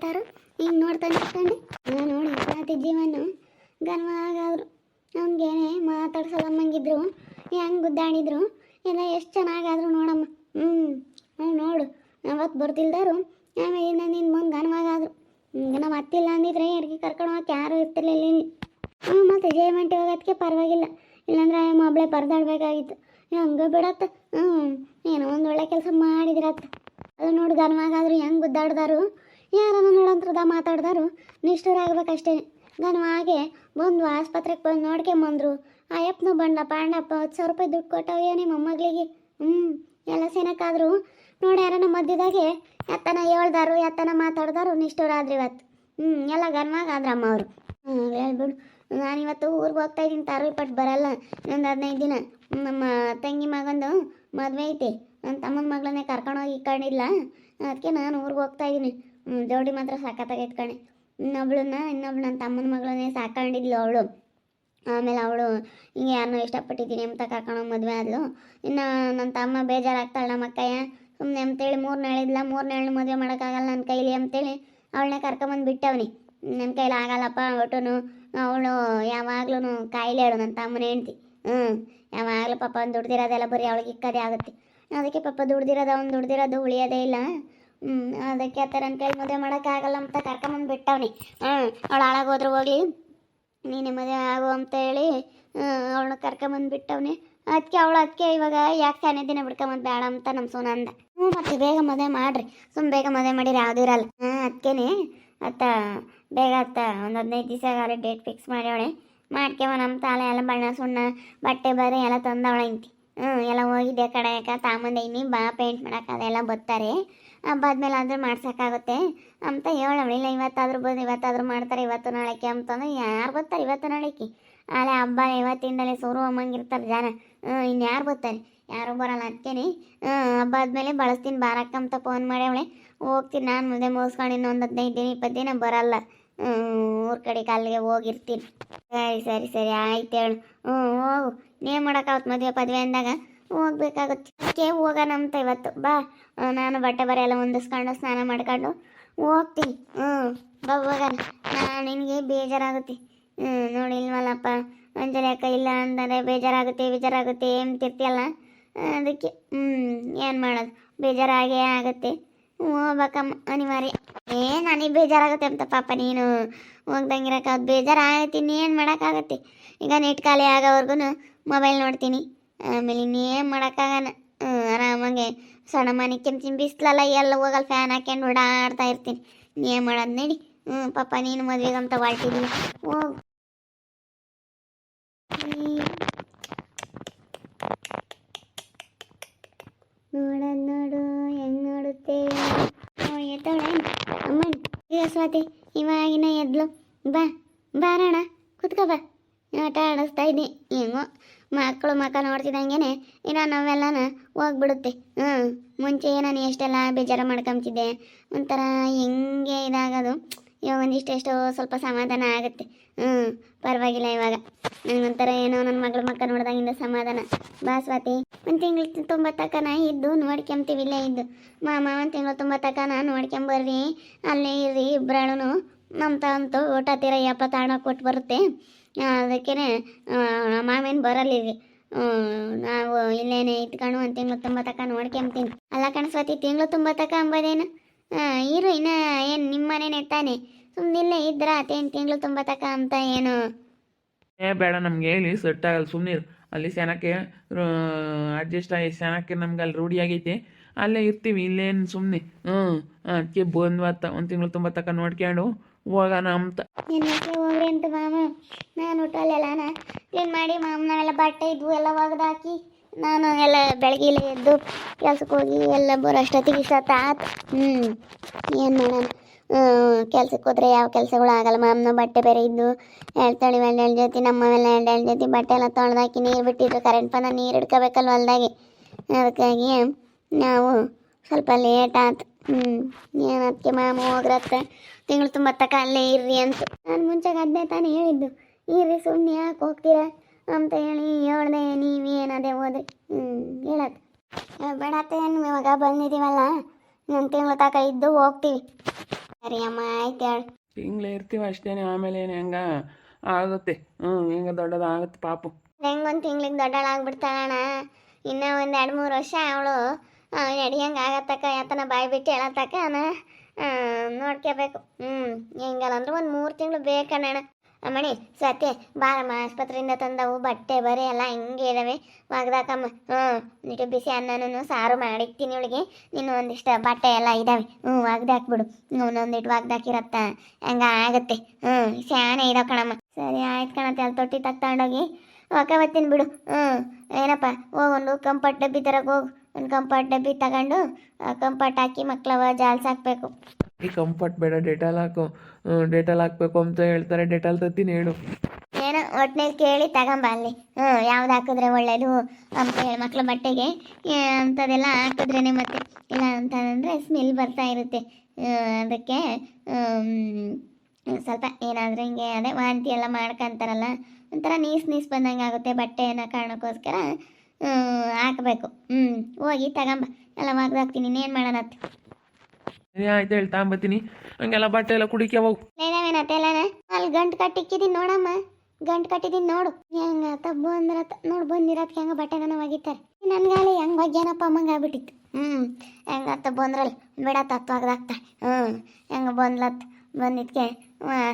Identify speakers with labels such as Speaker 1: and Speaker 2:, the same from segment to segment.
Speaker 1: ತಾರು ಹಿಂಗೆ ನೋಡ್ತಾನೆ ಇಟ್ಕೊಂಡು ನೋಡಿ ಜಾತಿ ಜೀವನ ಗನ್ವಾಗಾದ್ರು ಅವ್ನಿಗೇನೆ ಮಾತಾಡ್ಸಲ್ಲಮ್ಮಂಗಿದ್ರು ಹೆಂಗೆ ಗುದ್ದಾಡಿದ್ರು ಎಲ್ಲ ಎಷ್ಟು ಚೆನ್ನಾಗಾದ್ರು ನೋಡಮ್ಮ. ನೋಡು ಅವತ್ತು ಬರ್ತಿಲ್ದಾರು ಆಮೇಲೆ ನಿನ್ನ ಮುಂದೆ ಗನ್ವಾಗಾದ್ರು ನಾವು ಅತ್ತಿಲ್ಲ ಅಂದಿದ್ರೆ ಯಾರಿಗೆ ಕರ್ಕೊಂಡು ಹೋಗಕ್ಕೆ ಯಾರು ಇರ್ತಿರ್ಲಿಲ್ಲ ಇಲ್ಲಿ. ಮತ್ತು ಜಯಮಂಟಿ ಹೋಗೋದಕ್ಕೆ ಪರವಾಗಿಲ್ಲ, ಇಲ್ಲಾಂದ್ರೆ ಒಬ್ಬಳೆ ಪರದಾಡ್ಬೇಕಾಗಿತ್ತು. ಹಂಗೆ ಬಿಡತ್ತ. ಏನೋ ಒಂದು ಒಳ್ಳೆ ಕೆಲಸ ಮಾಡಿದ್ರತ್ತ. ಅದು ನೋಡಿ ಗನ್ವಾಗಾದ್ರು ಹೆಂಗೆ ಗುದ್ದಾಡ್ದಾರು, ಯಾರನ್ನ ನೋಡಂತ್ರದ ಮಾತಾಡ್ದಾರು ನಿಷ್ಠೂರ ಆಗ್ಬೇಕಷ್ಟೇ. ಗನ್ವಾಗೆ ಬಂದು ಆಸ್ಪತ್ರೆಗೆ ಬಂದು ನೋಡ್ಕೊಂಬಂದ್ರು. ಆ ಯಪ್ಪನು ಬಂಡ ಪಾಂಡಪ್ಪ 10,000 ರೂಪಾಯಿ ದುಡ್ಡು ಕೊಟ್ಟವ್ಯ ನಿಮ್ಮ ಮೊಮ್ಮಗಳಿಗೆ. ಎಲ್ಲ ಸೇನಕ್ಕಾದ್ರು ನೋಡಿ ಯಾರನ್ನ ಮಧ್ಯದಾಗೆ ಎತ್ತನ ಹೇಳ್ದಾರು ಎತ್ತನ ಮಾತಾಡ್ದಾರು ನಿಷ್ಠೂರ ಆದ್ರಿ ಇವತ್ತು. ಎಲ್ಲ ಗನ್ವಾಗಾದ್ರಮ್ಮ ಅವರು. ಹೇಳ್ಬಿಡು, ನಾನಿವತ್ತು ಊರಿಗೆ ಹೋಗ್ತಾ ಇದ್ದೀನಿ, ತಾರು ಪಟ್ಟು ಬರಲ್ಲ. ಇನ್ನೊಂದು 15 ದಿನ ನಮ್ಮ ತಂಗಿ ಮಗಂದು ಮದುವೆ ಐತಿ. ನನ್ನ ತಮ್ಮನ ಮಗಳನ್ನೇ ಕರ್ಕೊಂಡೋಗಿ ಇಟ್ಕೊಂಡಿಲ್ಲ, ಅದಕ್ಕೆ ನಾನು ಊರಿಗೆ ಹೋಗ್ತಾ ಇದ್ದೀನಿ. ಜೋಡಿ ಮಾತ್ರ ಸಖತ್ತಾಗಿ ಇಟ್ಕೊಂಡೆ. ಇನ್ನೊಬ್ಳು ನನ್ನ ತಮ್ಮನ ಮಗಳನ್ನೇ ಸಾಕೊಂಡಿದ್ಲು ಅವಳು. ಆಮೇಲೆ ಅವಳು ಹಿಂಗೆ ಯಾರನ್ನೋ ಇಷ್ಟಪಟ್ಟಿದ್ದೀನಿ ಅಂತ ಕರ್ಕೊಂಡೋಗಿ ಮದುವೆ ಆದ್ಲು. ಇನ್ನು ನನ್ನ ತಮ್ಮ ಬೇಜಾರಾಗ್ತಾಳೆ ನಮ್ಮ ಅಕ್ಕಯ್ಯ. ಸುಮ್ಮನೆ ಅಂತೇಳಿ 3 ಹೇಳಿದ್ಲ, 3 ಮದುವೆ ಮಾಡೋಕ್ಕಾಗಲ್ಲ ನನ್ನ ಕೈಲಿ ಅಂತೇಳಿ ಅವಳನ್ನೇ ಕರ್ಕೊಂಬಂದು ಬಿಟ್ಟವನಿ. ನನ್ನ ಕೈಲಿ ಆಗಲ್ಲಪ್ಪ ಒಟ್ಟು. ಅವಳು ಯಾವಾಗ್ಲೂ ಕಾಯಿಲೆ ಹೇಳು ನನ್ನ ತಮ್ಮನ ಹೆಂಡ್ತಿ. ಯಾವಾಗಲೂ ಪಾಪ ಅವ್ನು ದುಡ್ದಿರೋದೆಲ್ಲ ಬರೀ ಅವಳಿಗೆ ಇಕ್ಕದೇ ಆಗುತ್ತೆ. ಅದಕ್ಕೆ ಪಾಪ ದುಡ್ದಿರೋದು ಉಳಿಯೋದೇ ಇಲ್ಲ. ಅದಕ್ಕೆ ಆ ಥರ ನನ್ನ ಕೈಲಿ ಮದುವೆ ಮಾಡೋಕ್ಕಾಗಲ್ಲ ಅಂತ ಕರ್ಕೊಂಬಂದು ಬಿಟ್ಟವನಿ. ಅವಳು ಹಾಳಾಗೋದ್ರು ಹೋಗ್ಲಿ, ನೀನೇ ಮದುವೆ ಆಗು ಅಂತೇಳಿ ಅವಳನ್ನ ಕರ್ಕೊಂಬಂದು ಬಿಟ್ಟವನಿ. ಅದಕ್ಕೆ ಇವಾಗ ಯಾಕೆ ಸಾನೇ ದಿನ ಬಿಡ್ಕೊಂಬಂದು ಬೇಡ ಅಂತ ನಮ್ಮ ಸೋನ ಅಂದ. ಮತ್ತೆ ಬೇಗ ಮದುವೆ ಮಾಡಿರಿ, ಬೇಗ ಮದುವೆ ಮಾಡಿರಿ ಯಾವುದೂ ಇರಲ್ಲ. ಅದಕ್ಕೇನೆ ಬೇಗ ಒಂದು 15 ದಿವಸ ಆಗಲ್ಲ ಡೇಟ್ ಫಿಕ್ಸ್ ಮಾಡ್ಯವಳೆ. ಮಾಡ್ಕೊಂಬ ನಮ್ಮ ತಾಳೆ ಎಲ್ಲ ಬಣ್ಣ ಸುಣ್ಣ ಬಟ್ಟೆ ಬರೆ ಎಲ್ಲ ತಂದವಳ ಇಂತಿ. ಎಲ್ಲ ಹೋಗಿದ್ದೆ ಕಡೆ ತಾಂಬಂದೆ ಇನ್ನಿ ಬಾ ಪೇಂಟ್ ಮಾಡೋಕೆ ಅದೆಲ್ಲ ಬರ್ತಾರೆ, ಹಬ್ಬಾದ್ಮೇಲೆ ಆದರೂ ಮಾಡ್ಸೋಕ್ಕಾಗುತ್ತೆ ಅಂತ ಹೇಳವಳು. ಇಲ್ಲ ಇವತ್ತಾದರೂ ಮಾಡ್ತಾರೆ, ಇವತ್ತು ನಾಳೆಗೆ ಅಂತಂದ್ರೆ ಯಾರು ಬರ್ತಾರೆ ಇವತ್ತು ನಾಳೆಗೆ? ಆಲೆ ಹಬ್ಬ ಇವತ್ತಿಂದಲೇ ಶುರು ಅಮ್ಮಂಗಿರ್ತಾರೆ ಜನ. ಇನ್ಯಾರು ಬರ್ತಾರೆ? ಯಾರೂ ಬರಲ್ಲ. ಅದಕ್ಕೇನೆ ಹಬ್ಬ ಆದಮೇಲೆ ಬಳಸ್ತೀನಿ ಬಾರಕ್ಕ ಅಂತ ಫೋನ್ ಮಾಡ್ಯವಳೆ. ಹೋಗ್ತೀನಿ ನಾನು ಮದುವೆ ಮುಗಿಸ್ಕೊಂಡು ಇನ್ನೊಂದು 15 ದಿನ 20 ದಿನ ಬರಲ್ಲ. ಊರ ಕಡೆ ಕಾಲಿಗೆ ಹೋಗಿರ್ತೀನಿ. ಸರಿ ಆಯ್ತು ಹೇಳು. ಹೋಗು, ನೇಮ್ ಮಾಡೋಕ್ಕಾಗತ್ತೆ ಮದುವೆ ಅಂದಾಗ ಹೋಗ್ಬೇಕಾಗುತ್ತೆ. ಅದಕ್ಕೆ ಹೋಗೋಣ ಅಂತ ಇವತ್ತು ಬಾ. ನಾನು ಬಟ್ಟೆ ಬರೆ ಎಲ್ಲ ಹೊಂದಿಸ್ಕೊಂಡು ಸ್ನಾನ ಮಾಡ್ಕೊಂಡು ಹೋಗ್ತೀನಿ. ಬಾ ಹೋಗೋಣ. ನಿನಗೆ ಬೇಜಾರಾಗುತ್ತೆ. ನೋಡಿಲ್ವಲ್ಲಪ್ಪ ಅಂಜಲಿ ಅಕ್ಕ ಇಲ್ಲ ಅಂದರೆ ಬೇಜಾರಾಗುತ್ತೆ ಅಂತಿರ್ತೀಯಲ್ಲ, ಅದಕ್ಕೆ ಏನು ಮಾಡೋದು, ಬೇಜಾರಾಗೇ ಆಗುತ್ತೆ. ಹೋಗ್ಬೇಕಮ್ಮ ಅನಿವಾರ್ಯ. ನನಗೆ ಬೇಜಾರಾಗುತ್ತೆ ಅಂತ ಪಾಪ ನೀನು ಹೋಗ್ದಂಗಿರಕ್ಕೆ ಅದು ಬೇಜಾರಾಗತ್ತೆ. ಇನ್ನೇನು ಮಾಡೋಕ್ಕಾಗತ್ತೆ? ಈಗ ನೆಟ್ ಖಾಲಿ ಆಗೋವರೆಗೂ ಮೊಬೈಲ್ ನೋಡ್ತೀನಿ, ಆಮೇಲೆ ಇನ್ನೇನು ಮಾಡೋಕ್ಕಾಗಲ್ಲ. ಆರಾಮಾಗೆ ಸಣ್ಣ ಮನೆ ಕೆಂಚಿನ ಬಿಸ್ಲಲ್ಲ ಎಲ್ಲ ಹೋಗಲ್ಲ, ಫ್ಯಾನ್ ಹಾಕ್ಯಂಡು ಓಡಾಡ್ತಾ ಇರ್ತೀನಿ. ಇನ್ನೇನು ಮಾಡೋದು ನಡಿ. ಪಾಪ ನೀನು ಮದುವೆಗೆ ಅಂತ ಹೊರಟಿದ್ದೀನಿ, ಹೋಗು. ನೋಡು ಹೆಂಗೆ ನೋಡುತ್ತೆ. ಎದ್ದವಳೆ ಅಮ್ಮ. ಈಗ ಸ್ವಾತಿ ಇವಾಗಿನ ಎದ್ಲು. ಬಾರಣ ಕುತ್ಕೋ ಬಾ. ಆಟ ಆಡಿಸ್ತಾ ಇದ್ದೆ. ಹೆಂಗೋ ಮಕ್ಕಳು ನೋಡ್ತಿದ್ದಂಗೆ ಇನ್ನು ನಾವೆಲ್ಲನ ಹೋಗ್ಬಿಡುತ್ತೆ. ಮುಂಚೆ ನಾನು ಎಷ್ಟೆಲ್ಲ ಬೇಜಾರು ಮಾಡ್ಕೊಂತಿದ್ದೆ, ಒಂಥರ ಹೆಂಗೆ ಇದಾಗೋದು. ಇವಾಗ ಒಂದಿಷ್ಟೆಷ್ಟೋ ಸ್ವಲ್ಪ ಸಮಾಧಾನ ಆಗುತ್ತೆ. ಪರವಾಗಿಲ್ಲ ಇವಾಗ ನನಗೊಂಥರ ಏನೋ ನನ್ನ ಮಕ್ಕಳು ನೋಡ್ದಂಗಿಂದ ಸಮಾಧಾನ. ಬಾ ಸ್ವಾತಿ, 1 ತಿಂಗಳು ತುಂಬ ತಕನ ಇದ್ದು ನೋಡ್ಕೊಂತೀವಿ. ಇಲ್ಲೇ ಇದ್ದು ಮಾಮ 1 ತಿಂಗಳು ತುಂಬ ತಕನ ನೋಡ್ಕೊಂಬರ್ರಿ, ಅಲ್ಲೇ ಇರ್ರಿ ಇಬ್ಬರಾಳು. ನಮ್ಮ ಅಂತೂ ಊಟ ತೀರ ಯಪ್ಪ ತಾಣ ಕೊಟ್ಟು ಬರುತ್ತೆ. ಅದಕ್ಕೇ ಮಾಮೇನು ಬರಲ್ಲಿರಿ, ನಾವು ಇಲ್ಲೇನೆ ಇಟ್ಕೊಂಡು 1 ತಿಂಗಳು ತುಂಬ ತಕ ನೋಡ್ಕೊಂತೀನಿ. ಅಲ್ಲ ಕಣಸ್ವಾತಿ, ತಿಂಗಳು ತುಂಬ ತಕ ಅಂಬೋದೇನು? ಇರು ಇನ್ನು ಏನು ನಿಮ್ಮ ಮನೇನೆ ತಾನೆ, ಸುಮ್ಮನಿಲ್ಲೇ ಇದ್ರ ಅದೇನು ತಿಂಗಳು ತುಂಬ ತಕ ಅಂತ ಏನು?
Speaker 2: ಬೇಡ, ನಮ್ಗೆ ಹೇಳಿ ಸೆಟ್ ಆಗಲ್ಲ, ಸುಮ್ಮನೆ ಅಲ್ಲಿ ಸೆನಕ್ಕೆ ಅಡ್ಜಸ್ಟ್ ಆಗಿ ಸೆನಕ್ಕೆ ನಮ್ಗೆ ಅಲ್ಲಿ ರೂಢಿ ಆಗೈತೆ, ಅಲ್ಲೇ ಇರ್ತೀವಿ. ಇಲ್ಲೇನು ಸುಮ್ಮನೆ ಅದಕ್ಕೆ ಬಂದ್ವತ್ತ 1 ತಿಂಗಳು ತುಂಬ ತಕ ನೋಡ್ಕೊಂಡು ಹೋಗೋಣ ಅಂತ.
Speaker 1: ಹೋಗ್ರಿ ಅಂತ ಮಾಮ. ನಾನು ಊಟಲ್ಲೆಲ್ಲ ಕ್ಲೀನ್ ಮಾಡಿ ಮಾಮನೆಲ್ಲ ಬಟ್ಟೆ ಇದ್ವು ಎಲ್ಲ ಒಗೆದಾಕಿ ನಾನು ಎಲ್ಲ ಬೆಳಗ್ಗೆ ಎದ್ದು ಕೆಲ್ಸಕ್ಕೆ ಹೋಗಿ ಎಲ್ಲ ಬರೋ ಅಷ್ಟೊತ್ತಿಗೆ ಆತು. ಏನು ಮಾಡೋಣ, ಕೆಲ್ಸಕ್ಕೆ ಹೋದ್ರೆ ಯಾವ ಕೆಲಸಗಳು ಆಗಲ್ಲ. ಮಾಮನ ಬಟ್ಟೆ ಬೇರೆ ಇದ್ದು ಹೇಳ್ತಾಳೆ 2 ಜೊತೆ, ನಮ್ಮವೆಲ್ಲ 2 ಜೊತೆ ಬಟ್ಟೆ ಎಲ್ಲ ತೊಳೆದಾಕಿ ನೀರು ಬಿಟ್ಟಿದ್ರು. ಕರೆಂಟ್ ಬಂದ ನೀರು ಹಿಡ್ಕೋಬೇಕಲ್ವ ಹೊಲ್ದಾಗೆ, ಅದಕ್ಕಾಗಿ ನಾವು ಸ್ವಲ್ಪ ಲೇಟ್ ಆಯ್ತು. ಏನು ಅದಕ್ಕೆ ಮಾಮ ಹೋಗ್ರತ್ತ ತಿಂಗಳು ತುಂಬ ತಕ ಅಲ್ಲೇ ಇರ್ರಿ ಅಂತ. ನಾನು ಮುಂಚೆಗೆ ಅದನ್ನೇ ತಾನೇ ಹೇಳಿದ್ದು, ಇರ್ರಿ ಸುಮ್ಮನೆ ಯಾಕೆ ಹೋಗ್ತೀರಾ ಅಂತ ಹೇಳ್ದೆ. ನೀವೇನದೇ ಹೋದ್ರಿ ಹೇಳತ್ತೆ ಬೇಡತ್ತೆ. ಇವಾಗ ಬಂದಿದ್ದೀವಲ್ಲ 1 ತಿಂಗಳು ತಕ ಇದ್ದು ಹೋಗ್ತೀವಿ. ಸರಿ ಅಮ್ಮ ಆಯ್ತು ಹೇಳು.
Speaker 2: ತಿಂಗಳು ಇರ್ತೀವಿ ಅಷ್ಟೇ, ಆಮೇಲೆ ಏನು ಹೆಂಗ ಆಗುತ್ತೆ. ಹೆಂಗ ದೊಡ್ಡದಾಗುತ್ತೆ ಪಾಪು.
Speaker 1: ಹೆಂಗೊಂದು ತಿಂಗ್ಳಿಗೆ ದೊಡ್ಡಳಾಗ್ಬಿಡ್ತಾಳಣ್ಣ. ಇನ್ನೂ ಒಂದು 2-3 ವರ್ಷ ಅವಳು ನಡಿಯಂಗೆ ಆಗತ್ತಕ್ಕ ಯಾತನ ಬಾಯಿ ಬಿಟ್ಟು ಹೇಳತ್ತಕ್ಕ ನೋಡ್ಕೋಬೇಕು. ಹೆಂಗಲ್ಲ ಒಂದು 3 ತಿಂಗಳು ಬೇಕಣ್ಣ. ಅಮ್ಮಣಿ ಸತ್ಯ ಬಾರಮ್ಮ, ಆಸ್ಪತ್ರೆಯಿಂದ ತಂದವು ಬಟ್ಟೆ ಬರೆ ಎಲ್ಲ ಹಿಂಗೆ ಇದ್ದಾವೆ ಒಗ್ದಾಕಮ್ಮ. ನೀಟು ಬಿಸಿ ಅನ್ನನೂ ಸಾರು ಮಾಡಿಕ್ತೀನಿ ಇವಳಿಗೆ. ನೀನು ಒಂದಿಷ್ಟು ಬಟ್ಟೆ ಎಲ್ಲ ಇದ್ದಾವೆ ಒಗ್ದಾಕ್ಬಿಡು. ಒಂದೊಂದಿಟ್ಟು ಒಗ್ದಾಕಿರತ್ತ ಹಂಗ ಆಗುತ್ತೆ. ಸ್ಯಾನೆ ಇದಾವೆ ಕಣಮ್ಮ. ಸರಿ ಆಯ್ತು ಕಣತ್ತೆ, ಅಲ್ಲಿ ತೊಟ್ಟಿ ತಗೊಂಡೋಗಿ ಬರ್ತೀನಿ ಬಿಡು. ಏನಪ್ಪ ಹೋಗೊಂದು ಕಂಫರ್ಟ್ ಡಬ್ಬಿ ತರಕ್ಕೆ ಹೋಗು. ಒಂದು ಕಂಫರ್ಟ್ ಡಬ್ಬಿ ತಗೊಂಡು ಕಂಫರ್ಟ್ ಹಾಕಿ ಮಕ್ಳವ ಜಾಲ್ಸಾಕ್ಬೇಕು.
Speaker 2: ಈ ಕಂಫರ್ಟ್ ಬೇಡ, ಡೆಟಾಲ್ ಹಾಕು. ಡೆಟಾಲ್ ಹಾಕ್ಬೇಕು ಅಂತ ಹೇಳ್ತಾರೆ, ಡೆಟಾಲ್ ತತ್ತೀನಿ ಹೇಳು.
Speaker 1: ಏನೋ ಒಟ್ನಲ್ಲಿ ಕೇಳಿ ತಗೊಂಬ ಅಲ್ಲಿ. ಯಾವ್ದು ಹಾಕಿದ್ರೆ ಒಳ್ಳೇದು ಅಂತ ಹೇಳಿ ಮಕ್ಳ ಬಟ್ಟೆಗೆ ಅಂಥದ್ದೆಲ್ಲ ಹಾಕಿದ್ರೇ ಮತ್ತೆ ಇಲ್ಲ ಅಂತಂದರೆ ಸ್ಮೆಲ್ ಬರ್ತಾ ಇರುತ್ತೆ. ಅದಕ್ಕೆ ಸ್ವಲ್ಪ ಏನಾದರೂ ಹಿಂಗೆ ಅದೇ ವಾಂತಿ ಎಲ್ಲ ಮಾಡ್ಕೊಂತಾರಲ್ಲ, ಒಂಥರ ನೀಸ್ ಬಂದಂಗೆ ಆಗುತ್ತೆ ಬಟ್ಟೆ ಅನ್ನೋ ಕಾರಣಕ್ಕೋಸ್ಕರ ಹಾಕಬೇಕು. ಹೋಗಿ ತಗೊಂಬ, ಎಲ್ಲ ಒಗ್ದಾಕ್ತೀನಿ. ಇನ್ನೇನು ಮಾಡೋಣತ್ತೆ.
Speaker 2: ಆಯ್ತು ಹೇಳಿ ತಗೊಂಬತ್ತೀನಿ. ಹಂಗೆಲ್ಲ ಬಟ್ಟೆ ಎಲ್ಲ ಕುಡಿಕೆ ಹೋಗು.
Speaker 1: ಏನೇನತ್ತೆಲ್ಲನ ಅಲ್ಲಿ ಗಂಟು ಕಟ್ಟಿಕ್ಕಿದ್ದೀನಿ ನೋಡಮ್ಮ, ಗಂಟು ಕಟ್ಟಿದ್ದೀನಿ ನೋಡು. ಹೆಂಗ ತಬ್ಬು ಅಂದ್ರತ್ತ ನೋಡು, ಬಂದಿರತ್ಗೆ ಹೆಂಗ ಬಟ್ಟೆನ ಒಗಿತಾರೆ. ನನ್ಗಾಲಿ ಹೆಂಗೆ ಒಗ್ಯಾನಪ್ಪ ಅಮ್ಮಂಗೆ ಆಗ್ಬಿಟ್ಟಿತ್ತು. ಹೆಂಗ ತಬ್ಬು ಅಂದ್ರಲ್ಲ ಬಿಡ ತತ್ವಾಗ್ದಾಗ್ತಾಳೆ. ಹೆಂಗ ಬಂದಿದ್ಕೆ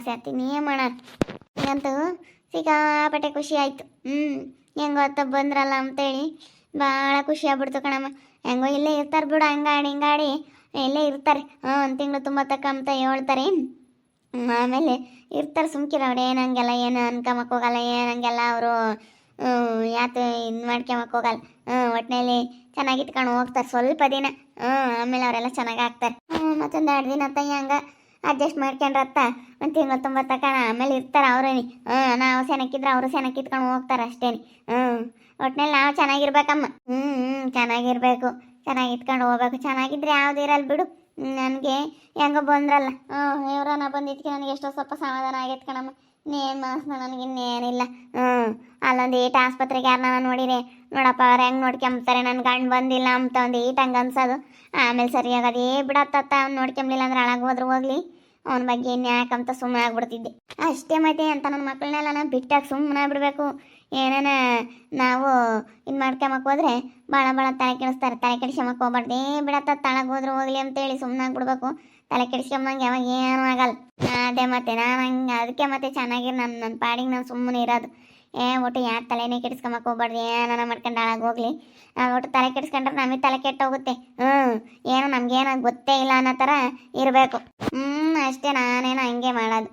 Speaker 1: ಸೇರ್ತೀನಿ ಏನು ಮಾಡೋಣ. ಈಗಂತೂ ಸಿಕ್ಕಾಪಟ್ಟೆ ಖುಷಿ ಆಯಿತು. ಹೆಂಗೋ ತಬ್ಬು ಬಂದ್ರಲ್ಲ ಅಂತೇಳಿ ಭಾಳ ಖುಷಿ ಆಗ್ಬಿಡ್ತು ಕಣಮ್ಮ. ಹೆಂಗೋ ಇಲ್ಲೇ ಇರ್ತಾರೆ ಬಿಡು, ಹಿಂಗಾಡಿ ಇಲ್ಲೇ ಇರ್ತಾರೆ. 1 ತಿಂಗಳು ತುಂಬ ತಕ್ಕ ಅಂತ ಹೇಳ್ತಾರೆ. ಆಮೇಲೆ ಇರ್ತಾರೆ ಸುಮ್ಕಿರ ಅವ್ರು. ಏನಂಗೆಲ್ಲ ಏನು ಅನ್ಕೊಂಬಕ್ಕೆ ಹೋಗಲ್ಲ, ಏನಂಗೆಲ್ಲ ಅವರು ಯಾತು ಇದು ಮಾಡ್ಕೊಂಬಕ್ಕೆ ಹೋಗಲ್ಲ. ಒಟ್ಟಿನಲ್ಲಿ ಚೆನ್ನಾಗಿ ಇಟ್ಕೊಂಡು ಹೋಗ್ತಾರೆ ಸ್ವಲ್ಪ ದಿನ. ಆಮೇಲೆ ಅವರೆಲ್ಲ ಚೆನ್ನಾಗಿ ಆಗ್ತಾರೆ. ಮತ್ತೊಂದು 2 ದಿನ ಹಂಗೆ ಅಡ್ಜಸ್ಟ್ ಮಾಡ್ಕೊಂಡ್ರತ್ತ 1 ತಿಂಗಳು ತುಂಬ ತಕ್ಕ ಆಮೇಲೆ ಇರ್ತಾರೆ ಅವ್ರೇನಿ. ನಾವು ಸೆನಕ್ಕಿದ್ರೆ ಅವರು ಸೆನಕ್ಕಿತ್ಕೊಂಡು ಹೋಗ್ತಾರೆ ಅಷ್ಟೇನಿ. ಒಟ್ಟಿನಲ್ಲಿ ನಾವು ಚೆನ್ನಾಗಿರ್ಬೇಕಮ್ಮ. ಚೆನ್ನಾಗಿರ್ಬೇಕು, ಚೆನ್ನಾಗಿ ಇಟ್ಕೊಂಡು ಹೋಗ್ಬೇಕು. ಚೆನ್ನಾಗಿದ್ರೆ ಯಾವ್ದು ಇರಲ್ಲ ಬಿಡು. ನನಗೆ ಹೆಂಗೋ ಬಂದ್ರಲ್ಲ ಇವ್ರನ್ನ ಬಂದಿದ್ದಕ್ಕೆ ನನಗೆ ಎಷ್ಟೋ ಸ್ವಲ್ಪ ಸಮಾಧಾನ ಆಗೈತೆ ಕಣಮ್ಮ. ಇನ್ನೇನು ಮನಸ್ಸು ನನಗೆ ಇನ್ನೇನಿಲ್ಲ. ಅಲ್ಲೊಂದು ಈಟ ಆಸ್ಪತ್ರೆಗೆ ಯಾರನ್ನ ನೋಡಿರಿ ನೋಡಪ್ಪ ಅವ್ರು ಹೆಂಗೆ ನೋಡ್ಕೊಂಬ್ತಾರೆ, ನನ್ನ ಗಂಡು ಬಂದಿಲ್ಲ ಅಂತ ಒಂದು ಈಟ ಹಂಗೆ ಅನ್ಸೋದು. ಆಮೇಲೆ ಸರಿಯಾಗದೇ ಬಿಡತ್ತ, ಅವ್ನು ನೋಡ್ಕೊಂಬ್ಲಿಲ್ಲ ಅಂದ್ರೆ ಹಾಳಾಗಿ ಹೋದ್ರು ಹೋಗ್ಲಿ, ಅವನ ಬಗ್ಗೆ ಇನ್ಯಾಕಂತ ಸುಮ್ಮನೆ ಆಗ್ಬಿಡ್ತಿದ್ದೆ ಅಷ್ಟೇ. ಮತ್ತೆ ಅಂತ ನನ್ನ ಮಕ್ಕಳನ್ನೆಲ್ಲ ನಾನು ಬಿಟ್ಟಾಗ ಸುಮ್ಮನೆ ಬಿಡಬೇಕು. ಏನೇನ ನಾವು ಇದು ಮಾಡ್ಕೊಂಬಕ್ಕೆ ಹೋದ್ರೆ ಭಾಳ ತಲೆ ಕೆಡಿಸ್ತಾರೆ. ತಲೆ ಕೆಡಿಸ್ಕೊಂಬಕ್ಕೆ ಹೋಗ್ಬಾರ್ದು. ಬಿಡತ್ತ ತಳಗೆ ಹೋದ್ರು ಹೋಗ್ಲಿ ಅಂತೇಳಿ ಸುಮ್ಮನೆ ಆಗ್ಬಿಡ್ಬೇಕು. ತಲೆ ಕೆಡಿಸ್ಕೊಂಬಂಗೆ ಯಾವಾಗ ಏನೂ ಆಗಲ್ಲ. ಅದೇ ಮತ್ತೆ ನಾನು ಹಂಗೆ ಅದಕ್ಕೆ ಮತ್ತೆ ಚೆನ್ನಾಗಿರು ನನ್ನ ಪಾಡಿಗೆ ನಾನು ಸುಮ್ಮನೆ ಇರೋದು. ಒಟ್ಟು ಯಾರು ತಲೆನೇ ಕೆಡಿಸ್ಕೊಂಬಕ್ಕೆ ಹೋಗ್ಬಾರ್ದು. ಏನಾರ ಮಾಡ್ಕೊಂಡು ಹಾಳಾಗಿ ಹೋಗ್ಲಿ. ಒಟ್ಟು ತಲೆ ಕೆಡಿಸ್ಕೊಂಡ್ರೆ ನಮಗೆ ತಲೆ ಕೆಟ್ಟೋಗುತ್ತೆ. ಏನೋ ನಮಗೇನೋ ಗೊತ್ತೇ ಇಲ್ಲ ಅನ್ನೋ ಥರ ಇರಬೇಕು. ಅಷ್ಟೇ, ನಾನೇನೋ ಹಂಗೆ ಮಾಡೋದು.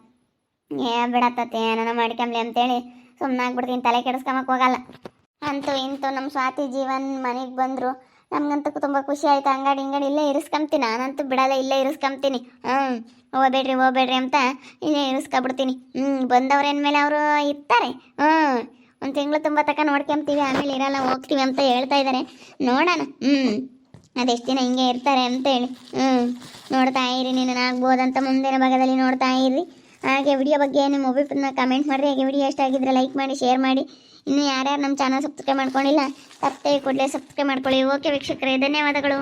Speaker 1: ಬಿಡತ್ತತ್ತೆ ಏನಾರ ಮಾಡ್ಕೊಂಬ್ಲಿ ಅಂತೇಳಿ ಸುಮ್ಮನೆ ಆಗ್ಬಿಡ್ತೀನಿ, ತಲೆ ಕೆಡಿಸ್ಕೊಂಬಕ್ಕೆ ಹೋಗಲ್ಲ. ಅಂತೂ ಇಂತೂ ನಮ್ಮ ಸ್ವಾತಿ ಜೀವನ್ ಮನೆಗೆ ಬಂದರು. ನಮಗಂತೂ ತುಂಬ ಖುಷಿ ಆಯಿತು. ಅಂಗಡಿ ಇಲ್ಲೇ ಇರಿಸ್ಕೊಂತೀನಿ. ನಾನಂತೂ ಬಿಡಲ್ಲ, ಇಲ್ಲೇ ಇರಿಸ್ಕೊಂತೀನಿ. ಹೋಗ್ಬೇಡ್ರಿ ಅಂತ ಇಲ್ಲೇ ಇರಿಸ್ಕೊಬಿಡ್ತೀನಿ. ಬಂದವ್ರೇನ ಮೇಲೆ ಅವರು ಇರ್ತಾರೆ. 1 ತಿಂಗಳು ತುಂಬ ತಕ್ಕ ನೋಡ್ಕೊಂತೀವಿ, ಆಮೇಲೆ ಇರಲ್ಲ ಹೋಗ್ತೀವಿ ಅಂತ ಹೇಳ್ತಾ ಇದ್ದಾರೆ. ನೋಡೋಣ ಅದೆಷ್ಟು ದಿನ ಹಿಂಗೆ ಇರ್ತಾರೆ ಅಂತೇಳಿ. ನೋಡ್ತಾ ಇರಿ, ನೀನು ಆಗ್ಬೋದಂತ ಮುಂದಿನ ಭಾಗದಲ್ಲಿ ನೋಡ್ತಾ ಇರಿ. ಹಾಗೆ ವಿಡಿಯೋ ಬಗ್ಗೆ ನಿಮ್ಮ ಒಬ್ಬಿಬ್ಬರನ್ನ ಕಮೆಂಟ್ ಮಾಡಿರಿ. ಹಾಗೆ ವಿಡಿಯೋ ಇಷ್ಟ ಆಗಿದ್ರೆ ಲೈಕ್ ಮಾಡಿ, ಶೇರ್ ಮಾಡಿ. ಇನ್ನು ಯಾರ್ಯಾರು ನಮ್ಮ ಚಾನಲ್ ಸಬ್ಸ್ಕ್ರೈಬ್ ಮಾಡ್ಕೊಂಡಿಲ್ಲ ತಪ್ಪದೆ ಕೂಡಲೇ ಸಬ್ಸ್ಕ್ರೈಬ್ ಮಾಡ್ಕೊಳ್ಳಿ. ಓಕೆ ವೀಕ್ಷಕರೇ, ಧನ್ಯವಾದಗಳು.